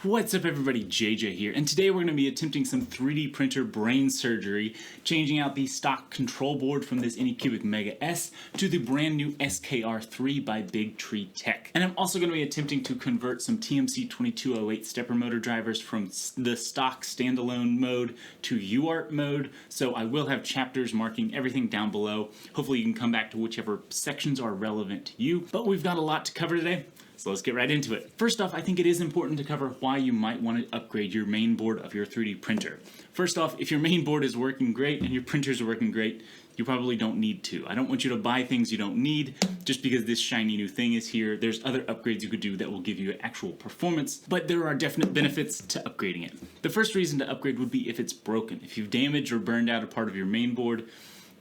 What's up everybody, JJ here, and today we're going to be attempting some 3D printer brain surgery, changing out the stock control board from this Anycubic Mega S to the brand new SKR3 by BigTreeTech. And I'm also going to be attempting to convert some TMC 2208 stepper motor drivers from the stock standalone mode to UART mode, so I will have chapters marking everything down below. Hopefully you can come back to whichever sections are relevant to you, but we've got a lot to cover today. So let's get right into it. First off, I think it is important to cover why you might want to upgrade your main board of your 3D printer. First off, if your main board is working great and your printers are working great, you probably don't need to. I don't want you to buy things you don't need just because this shiny new thing is here. There's other upgrades you could do that will give you actual performance, but there are definite benefits to upgrading it. The first reason to upgrade would be if it's broken. If you've damaged or burned out a part of your main board,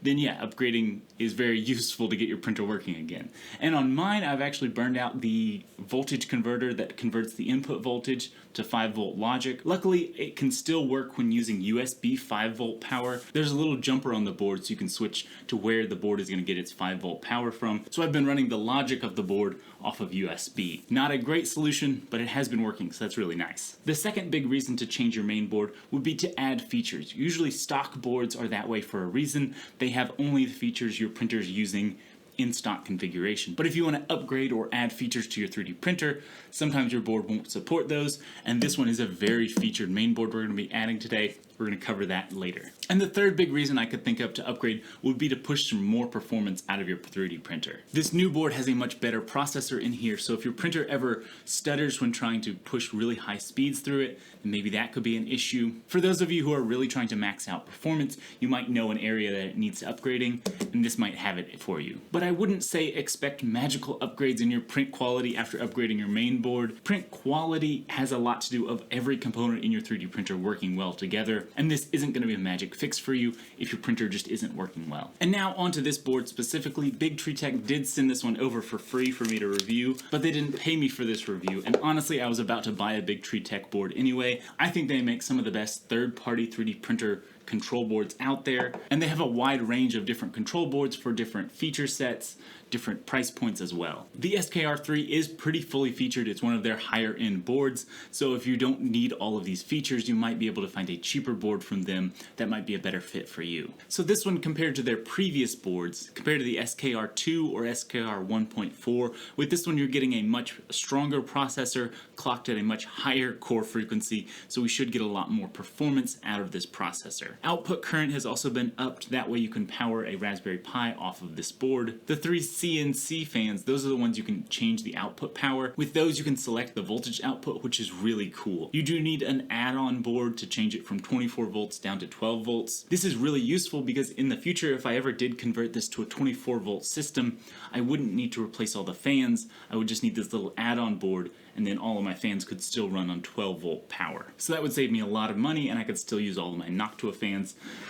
then yeah, upgrading is very useful to get your printer working again. And on mine, I've actually burned out the voltage converter that converts the input voltage to 5-volt logic. Luckily, it can still work when using USB 5-volt power. There's a little jumper on the board so you can switch to where the board is going to get its 5-volt power from. So I've been running the logic of the board off of USB. Not a great solution, but it has been working, so that's really nice. The second big reason to change your main board would be to add features. Usually stock boards are that way for a reason. They have only the features your printer is using in stock configuration. But if you want to upgrade or add features to your 3D printer, sometimes your board won't support those, and this one is a very featured main board we're going to be adding today. We're going to cover that later. And the third big reason I could think of to upgrade would be to push some more performance out of your 3D printer. This new board has a much better processor in here, so if your printer ever stutters when trying to push really high speeds through it, then maybe that could be an issue. For those of you who are really trying to max out performance, you might know an area that it needs upgrading, and this might have it for you. But I wouldn't say expect magical upgrades in your print quality after upgrading your main board. Print quality has a lot to do of every component in your 3D printer working well together, and this isn't going to be a magic fix for you if your printer just isn't working well. And now onto this board specifically. BigTreeTech did send this one over for free for me to review, but they didn't pay me for this review, and honestly I was about to buy a BigTreeTech board anyway. I think they make some of the best third-party 3D printer control boards out there, and they have a wide range of different control boards for different feature sets, different price points as well. The SKR3 is pretty fully featured. It's one of their higher end boards, so if you don't need all of these features, you might be able to find a cheaper board from them that might be a better fit for you. So this one, compared to their previous boards, compared to the SKR2 or SKR 1.4, with this one you're getting a much stronger processor clocked at a much higher core frequency, so we should get a lot more performance out of this processor. Output current has also been upped, that way you can power a Raspberry Pi off of this board. The three CNC fans, those are the ones you can change the output power. With those you can select the voltage output, which is really cool. You do need an add-on board to change it from 24 volts down to 12 volts. This is really useful because in the future, if I ever did convert this to a 24 volt system, I wouldn't need to replace all the fans. I would just need this little add-on board, and then all of my fans could still run on 12 volt power. So that would save me a lot of money, and I could still use all of my Noctua fans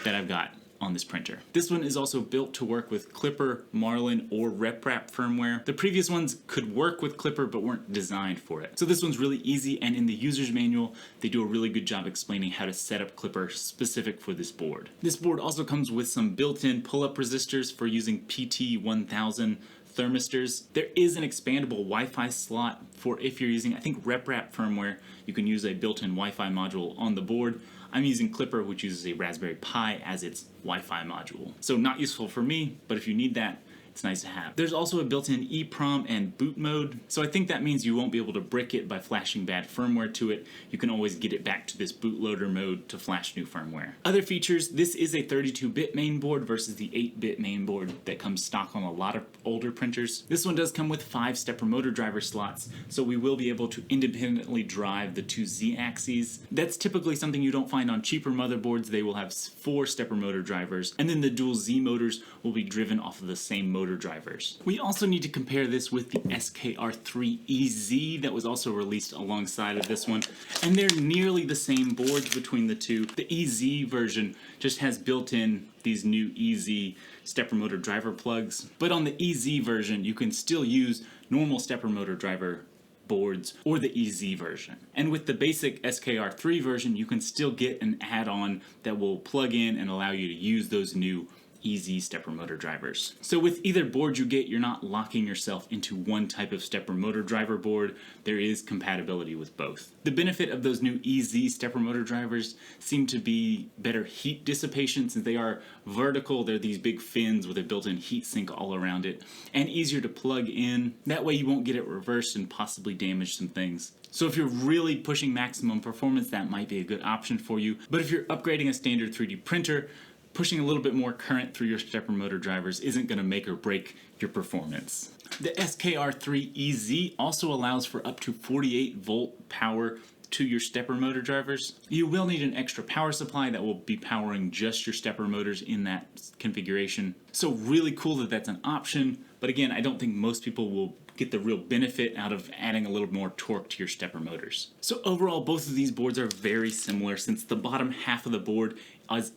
that I've got on this printer. This one is also built to work with Clipper, Marlin, or RepRap firmware. The previous ones could work with Clipper but weren't designed for it. So this one's really easy, and in the user's manual they do a really good job explaining how to set up Clipper specific for this board. This board also comes with some built-in pull-up resistors for using PT1000 thermistors. There is an expandable Wi-Fi slot for if you're using, I think, RepRap firmware. You can use a built-in Wi-Fi module on the board. I'm using Clipper, which uses a Raspberry Pi as its Wi-Fi module. So not useful for me, but if you need that, it's nice to have. There's also a built-in EEPROM and boot mode, so I think that means you won't be able to brick it by flashing bad firmware to it. You can always get it back to this bootloader mode to flash new firmware. Other features, this is a 32-bit mainboard versus the 8-bit mainboard that comes stock on a lot of older printers. This one does come with 5 stepper motor driver slots, so we will be able to independently drive the 2 Z-axes. That's typically something you don't find on cheaper motherboards. They will have 4 stepper motor drivers, and then the dual Z motors will be driven off of the same motor drivers. We also need to compare this with the SKR3EZ that was also released alongside of this one, and they're nearly the same boards between the two. The EZ version just has built-in these new EZ stepper motor driver plugs, but on the EZ version you can still use normal stepper motor driver boards or the EZ version. And with the basic SKR3 version you can still get an add-on that will plug in and allow you to use those new EZ stepper motor drivers. So with either board you get, you're not locking yourself into one type of stepper motor driver board. There is compatibility with both. The benefit of those new EZ stepper motor drivers seem to be better heat dissipation since they are vertical. They're these big fins with a built-in heat sink all around it, and easier to plug in. That way you won't get it reversed and possibly damage some things. So if you're really pushing maximum performance, that might be a good option for you. But if you're upgrading a standard 3D printer, pushing a little bit more current through your stepper motor drivers isn't going to make or break your performance. The SKR3 EZ also allows for up to 48 volt power to your stepper motor drivers. You will need an extra power supply that will be powering just your stepper motors in that configuration. So really cool that that's an option, but again, I don't think most people will get the real benefit out of adding a little more torque to your stepper motors. So overall, both of these boards are very similar since the bottom half of the board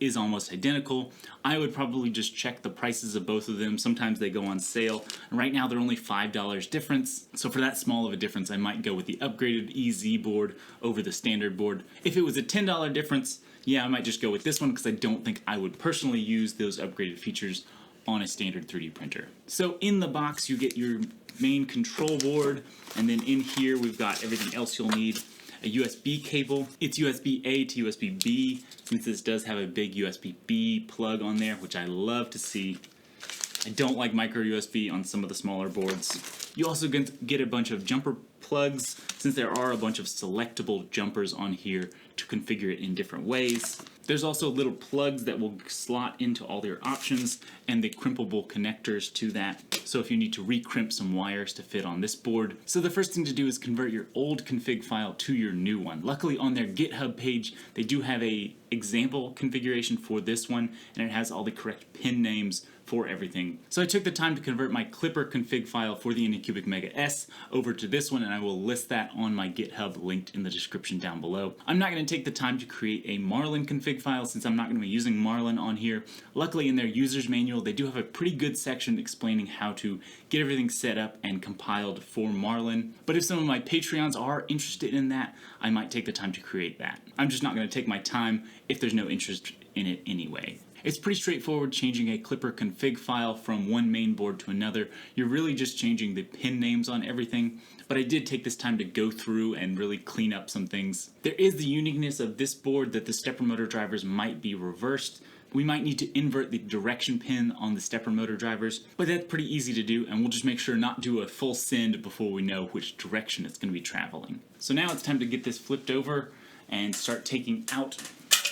is almost identical. I would probably just check the prices of both of them. Sometimes they go on sale, and right now they're only $5 difference. So for that small of a difference, I might go with the upgraded EZ board over the standard board. If it was a $10 difference, yeah, I might just go with this one because I don't think I would personally use those upgraded features on a standard 3D printer. So in the box, you get your main control board, and then in here we've got everything else you'll need. A USB cable. It's USB-A to USB-B, since this does have a big USB-B plug on there, which I love to see. I don't like micro USB on some of the smaller boards. You also get a bunch of jumper plugs, since there are a bunch of selectable jumpers on here to configure it in different ways. There's also little plugs that will slot into all your options and the crimpable connectors to that. So if you need to recrimp some wires to fit on this board. So the first thing to do is convert your old config file to your new one. Luckily on their GitHub page, they do have a example configuration for this one, and it has all the correct pin names for everything. So I took the time to convert my Clipper config file for the Anycubic Mega S over to this one, and I will list that on my GitHub linked in the description down below. I'm not going to take the time to create a Marlin config file since I'm not going to be using Marlin on here. Luckily in their user's manual, they do have a pretty good section explaining how to get everything set up and compiled for Marlin. But if some of my Patreons are interested in that, I might take the time to create that. I'm just not going to take my time if there's no interest in it anyway. It's pretty straightforward changing a Clipper config file from one main board to another. You're really just changing the pin names on everything, but I did take this time to go through and really clean up some things. There is the uniqueness of this board that the stepper motor drivers might be reversed. We might need to invert the direction pin on the stepper motor drivers, but that's pretty easy to do, and we'll just make sure not do a full send before we know which direction it's going to be traveling. So now it's time to get this flipped over and start taking out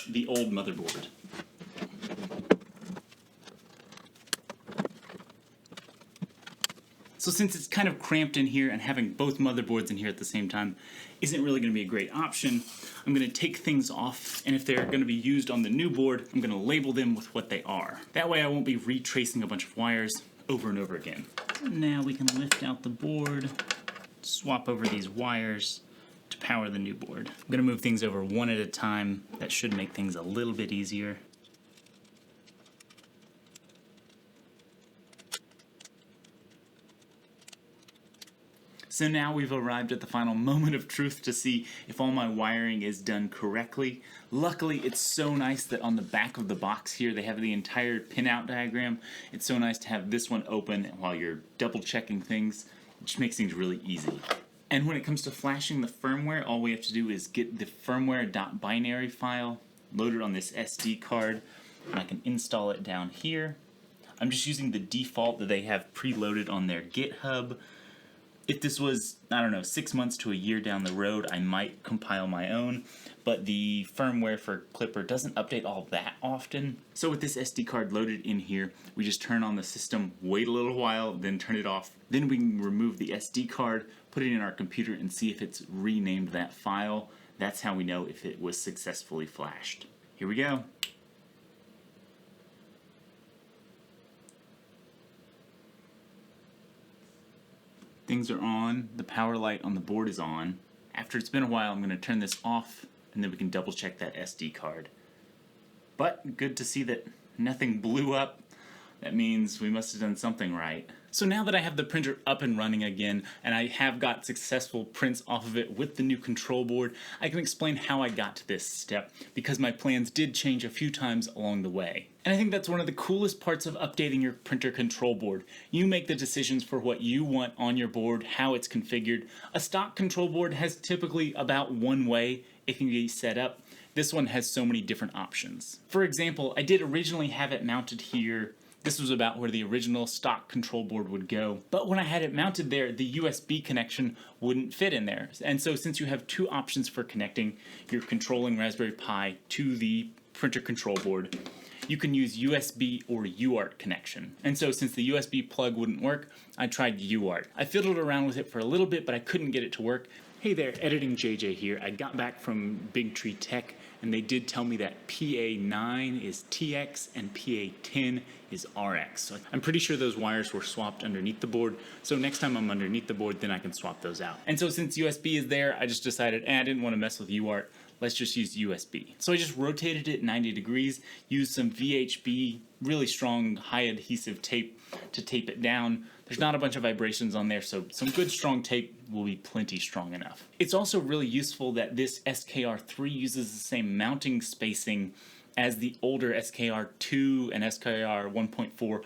the old motherboard. So since it's kind of cramped in here and having both motherboards in here at the same time isn't really going to be a great option, I'm going to take things off, and if they're going to be used on the new board, I'm going to label them with what they are. That way I won't be retracing a bunch of wires over and over again. So now we can lift out the board, swap over these wires to power the new board. I'm going to move things over one at a time. That should make things a little bit easier. So now we've arrived at the final moment of truth to see if all my wiring is done correctly. Luckily, it's so nice that on the back of the box here, they have the entire pinout diagram. It's so nice to have this one open while you're double checking things, which makes things really easy. And when it comes to flashing the firmware, all we have to do is get the firmware.binary file loaded on this SD card, and I can install it down here. I'm just using the default that they have preloaded on their GitHub. If this was, I don't know, 6 months to a year down the road, I might compile my own, but the firmware for Clipper doesn't update all that often. So with this SD card loaded in here, we just turn on the system, wait a little while, then turn it off. Then we can remove the SD card, put it in our computer, and see if it's renamed that file. That's how we know if it was successfully flashed. Here we go. Things are on, the power light on the board is on. After it's been a while, I'm going to turn this off, and then we can double check that SD card. But good to see that nothing blew up. That means we must have done something right. So now that I have the printer up and running again, and I have got successful prints off of it with the new control board, I can explain how I got to this step, because my plans did change a few times along the way. And I think that's one of the coolest parts of updating your printer control board. You make the decisions for what you want on your board, how it's configured. A stock control board has typically about one way it can be set up. This one has so many different options. For example, I did originally have it mounted here. This was about where the original stock control board would go. But when I had it mounted there, the USB connection wouldn't fit in there. And so since you have two options for connecting your controlling Raspberry Pi to the printer control board, you can use USB or UART connection. And so since the USB plug wouldn't work, I tried UART. I fiddled around with it for a little bit, but I couldn't get it to work. Hey there, Editing JJ here. I got back from BigTreeTech, and they did tell me that PA9 is TX and PA10 is RX. So I'm pretty sure those wires were swapped underneath the board. So next time I'm underneath the board, then I can swap those out. And so since USB is there, I just decided, I didn't want to mess with UART. Let's just use USB. So I just rotated it 90 degrees, used some VHB, really strong, high adhesive tape to tape it down. There's not a bunch of vibrations on there, so some good strong tape will be plenty strong enough. It's also really useful that this SKR3 uses the same mounting spacing as the older SKR2 and SKR 1.4.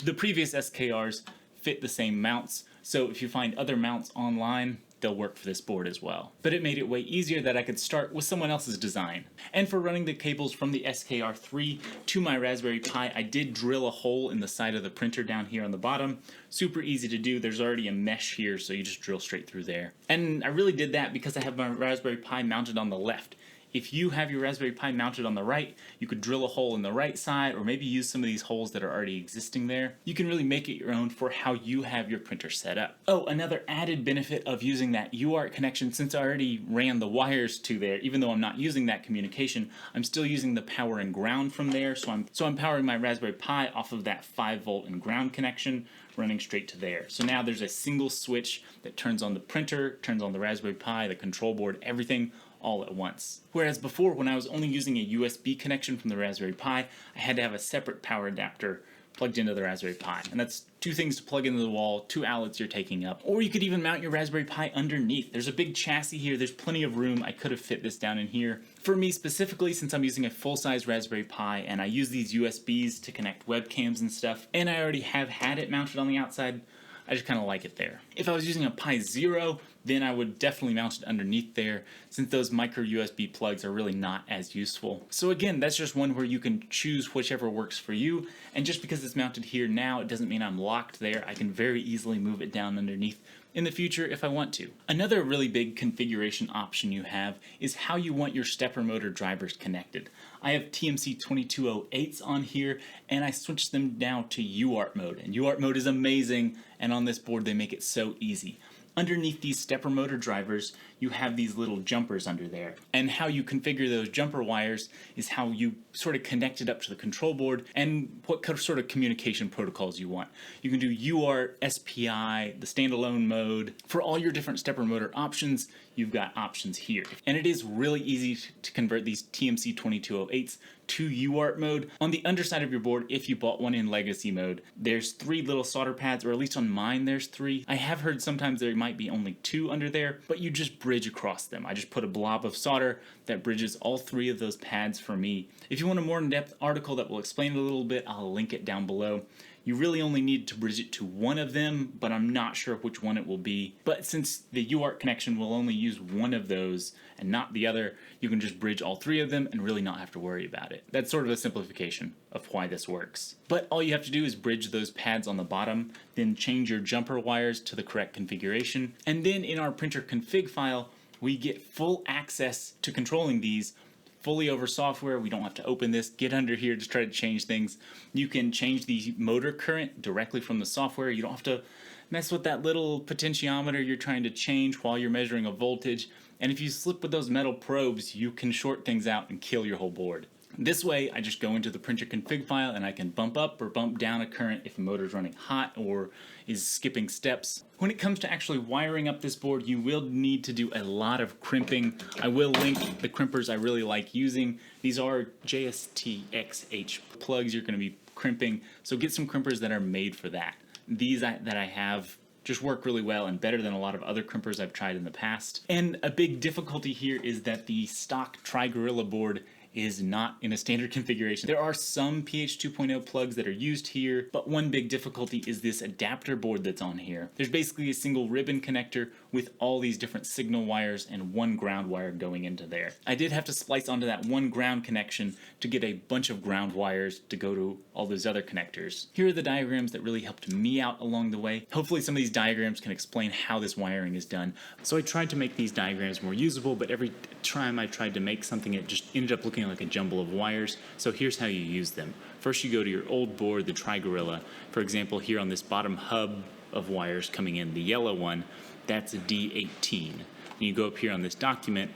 The previous SKRs fit the same mounts, so if you find other mounts online, they'll work for this board as well. But it made it way easier that I could start with someone else's design. And for running the cables from the SKR3 to my Raspberry Pi, I did drill a hole in the side of the printer down here on the bottom. Super easy to do. There's already a mesh here, so you just drill straight through there. And I really did that because I have my Raspberry Pi mounted on the left. If you have your Raspberry Pi mounted on the right, you could drill a hole in the right side, or maybe use some of these holes that are already existing there. You can really make it your own for how you have your printer set up. Oh, another added benefit of using that UART connection, since I already ran the wires to there, even though I'm not using that communication, I'm still using the power and ground from there, so I'm powering my Raspberry Pi off of that 5-volt and ground connection, running straight to there. So now there's a single switch that turns on the printer, turns on the Raspberry Pi, the control board, everything all at once. Whereas before, when I was only using a USB connection from the Raspberry Pi, I had to have a separate power adapter plugged into the Raspberry Pi. And that's two things to plug into the wall, two outlets you're taking up. Or you could even mount your Raspberry Pi underneath. There's a big chassis here, there's plenty of room. I could have fit this down in here. For me specifically, since I'm using a full-size Raspberry Pi and I use these USBs to connect webcams and stuff, and I already have had it mounted on the outside, I just kind of like it there. If I was using a Pi Zero, then I would definitely mount it underneath there, since those micro USB plugs are really not as useful. So again, that's just one where you can choose whichever works for you, and just because it's mounted here now, it doesn't mean I'm locked there. I can very easily move it down underneath in the future if I want to. Another really big configuration option you have is how you want your stepper motor drivers connected. I have TMC 2208s on here, and I switched them now to UART mode, and UART mode is amazing, and on this board they make it so easy. Underneath these stepper motor drivers, you have these little jumpers under there. And how you configure those jumper wires is how you sort of connect it up to the control board and what sort of communication protocols you want. You can do UART, SPI, the standalone mode. For all your different stepper motor options, you've got options here. And it is really easy to convert these TMC 2208s to UART mode. On the underside of your board, if you bought one in legacy mode, there's 3 little solder pads, or at least on mine there's 3. I have heard sometimes there might be only 2 under there, but you just bridge across them. I just put a blob of solder that bridges all 3 of those pads for me. If you want a more in-depth article that will explain it a little bit, I'll link it down below. You really only need to bridge it to one of them, but I'm not sure which one it will be. But since the UART connection will only use one of those and not the other, you can just bridge all 3 of them and really not have to worry about it. That's sort of a simplification of why this works. But all you have to do is bridge those pads on the bottom, then change your jumper wires to the correct configuration, and then in our printer config file, we get full access to controlling these fully over software. We don't have to open this, get under here to try to change things. You can change the motor current directly from the software. You don't have to mess with that little potentiometer you're trying to change while you're measuring a voltage. And if you slip with those metal probes, you can short things out and kill your whole board. This way, I just go into the printer config file and I can bump up or bump down a current if the motor's running hot or is skipping steps. When it comes to actually wiring up this board, you will need to do a lot of crimping. I will link the crimpers I really like using. These are JSTXH plugs you're going to be crimping, so get some crimpers that are made for that. these that I have just work really well and better than a lot of other crimpers I've tried in the past. And a big difficulty here is that the stock Tri-Gorilla board is not in a standard configuration. There are some PH 2.0 plugs that are used here, but one big difficulty is this adapter board that's on here. There's basically a single ribbon connector with all these different signal wires and one ground wire going into there. I did have to splice onto that one ground connection to get a bunch of ground wires to go to all those other connectors. Here are the diagrams that really helped me out along the way. Hopefully some of these diagrams can explain how this wiring is done. So I tried to make these diagrams more usable, but every time I tried to make something, it just ended up looking like a jumble of wires. So here's how you use them. First, you go to your old board, the Tri-Gorilla. For example, here on this bottom hub of wires coming in, the yellow one, that's a D18. And you go up here on this document,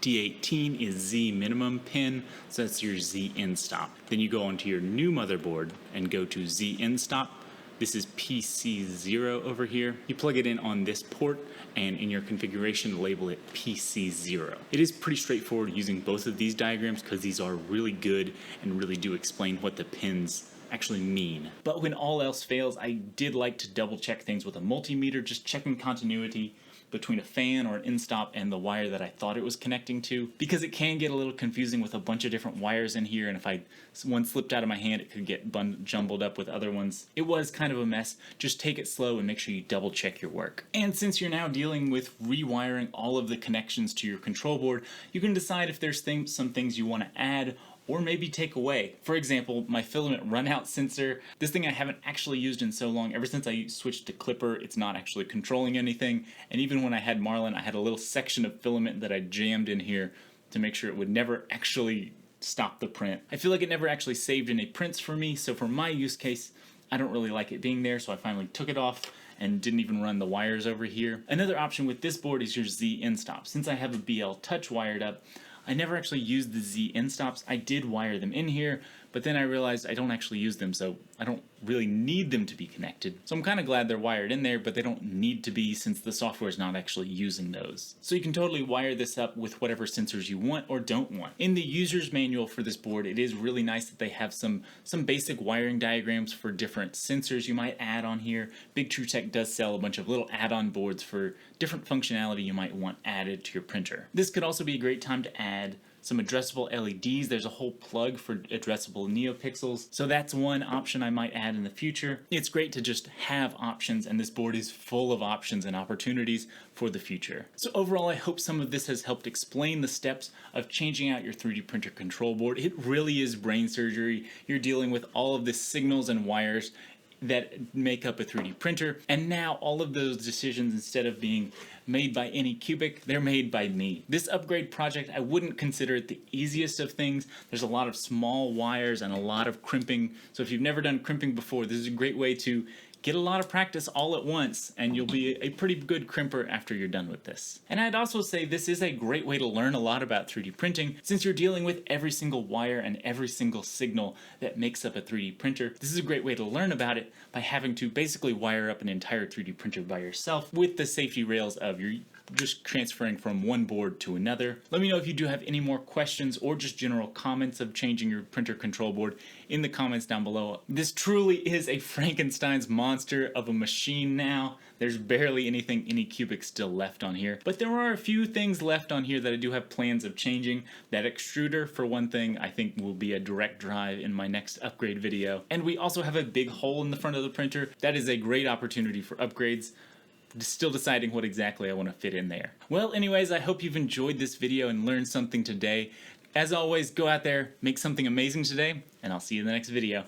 D18 is Z minimum pin, so that's your Z in stop. Then you go onto your new motherboard and go to Z in stop. This is PC0 over here. You plug it in on this port, and in your configuration, label it PC0. It is pretty straightforward using both of these diagrams because these are really good and really do explain what the pins actually mean. But when all else fails, I did like to double check things with a multimeter, just checking continuity between a fan or an in-stop and the wire that I thought it was connecting to, because it can get a little confusing with a bunch of different wires in here, and if one slipped out of my hand, it could get jumbled up with other ones. It was kind of a mess. Just take it slow and make sure you double check your work. And since you're now dealing with rewiring all of the connections to your control board, you can decide if there's some things you want to add or maybe take away. For example, my filament runout sensor, this thing I haven't actually used in so long. Ever since I switched to Clipper, it's not actually controlling anything. And even when I had Marlin, I had a little section of filament that I jammed in here to make sure it would never actually stop the print. I feel like it never actually saved any prints for me, so for my use case, I don't really like it being there, so I finally took it off and didn't even run the wires over here. Another option with this board is your Z in-stop. Since I have a BL Touch wired up, I never actually used the Z in-stops. I did wire them in here, but then I realized I don't actually use them, so I don't really need them to be connected. So I'm kind of glad they're wired in there, but they don't need to be since the software is not actually using those. So you can totally wire this up with whatever sensors you want or don't want. In the user's manual for this board, it is really nice that they have some basic wiring diagrams for different sensors you might add on here. BigTreeTech does sell a bunch of little add-on boards for different functionality you might want added to your printer. This could also be a great time to add some addressable LEDs. There's a whole plug for addressable NeoPixels, so that's one option I might add in the future. It's great to just have options, and this board is full of options and opportunities for the future. So overall, I hope some of this has helped explain the steps of changing out your 3D printer control board. It really is brain surgery. You're dealing with all of the signals and wires that make up a 3D printer, and now all of those decisions, instead of being made by Anycubic, they're made by me. This upgrade project, I wouldn't consider it the easiest of things. There's a lot of small wires and a lot of crimping, so if you've never done crimping before, this is a great way to get a lot of practice all at once, and you'll be a pretty good crimper after you're done with this. And I'd also say this is a great way to learn a lot about 3D printing, since you're dealing with every single wire and every single signal that makes up a 3D printer. This is a great way to learn about it by having to basically wire up an entire 3D printer by yourself with the safety rails of your just transferring from one board to another. Let me know if you do have any more questions or just general comments of changing your printer control board in the comments down below. This truly is a Frankenstein's monster of a machine now. There's barely anything Anycubic still left on here, but there are a few things left on here that I do have plans of changing. That extruder, for one thing, I think will be a direct drive in my next upgrade video. And we also have a big hole in the front of the printer. That is a great opportunity for upgrades. Still deciding what exactly I want to fit in there. Well, anyways, I hope you've enjoyed this video and learned something today. As always, go out there, make something amazing today, and I'll see you in the next video.